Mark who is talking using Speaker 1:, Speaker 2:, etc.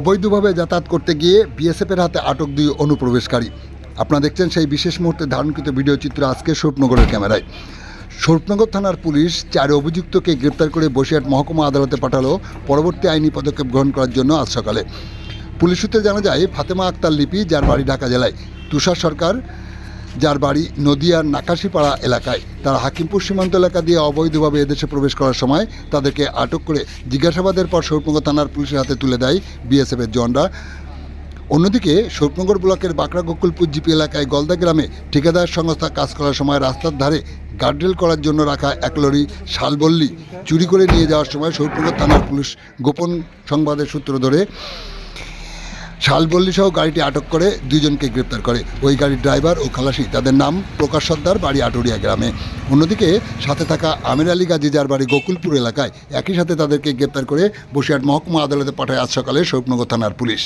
Speaker 1: অবৈধভাবে যাতায়াত করতে গিয়ে বিএসএফের হাতে আটক 2 অনুপ্রবেশকারী। আপনারা দেখছেন সেই বিশেষ মুহূর্তে ধারণকৃত ভিডিও চিত্র আজকে স্বরূপনগরের ক্যামেরায়। স্বরূপনগর থানার পুলিশ 4 অভিযুক্তকে গ্রেপ্তার করে বসিরহাট মহকুমা আদালতে পাঠালো পরবর্তী আইনি পদক্ষেপ গ্রহণ করার জন্য আজ সকালে। পুলিশ সূত্রে জানা যায়, ফাতেমা আক্তার লিপি, যার বাড়ি ঢাকা জেলায়, তুষার সরকার, যার বাড়ি নদিয়ার নাকাশিপাড়া এলাকায়, তারা হাকিমপুর সীমান্ত এলাকা দিয়ে অবৈধভাবে এদেশে প্রবেশ করার সময় তাদেরকে আটক করে জিজ্ঞাসাবাদের পর স্বরূপনগর থানার পুলিশের হাতে তুলে দেয় বিএসএফের জওয়ানরা। অন্যদিকে স্বরূপনগর ব্লকের বাঁকড়া গোকুলপুর জিপি এলাকায় গলদা গ্রামে ঠিকাদার সংস্থা কাজ করার সময় রাস্তার ধারে গার্ডরেল করার জন্য রাখা 1 লরি শালবল্লী চুরি করে নিয়ে যাওয়ার সময় স্বরূপনগর থানার পুলিশ গোপন সংবাদের সূত্র ধরে শালবল্লী সহ গাড়িটি আটক করে 2 জনকে গ্রেপ্তার করে। ওই গাড়ির ড্রাইভার ও খালাসি, তাদের নাম প্রকাশ সর্দার, বাড়ি আটুরিয়া গ্রামে। অন্যদিকে সাথে থাকা আমির আলী গাজী, যার বাড়ি গোকুলপুর এলাকায়, একই সাথে তাদেরকে গ্রেপ্তার করে বসিরহাট মহকুমা আদালতে পাঠায় আজ সকালে স্বরূপনগর থানার পুলিশ।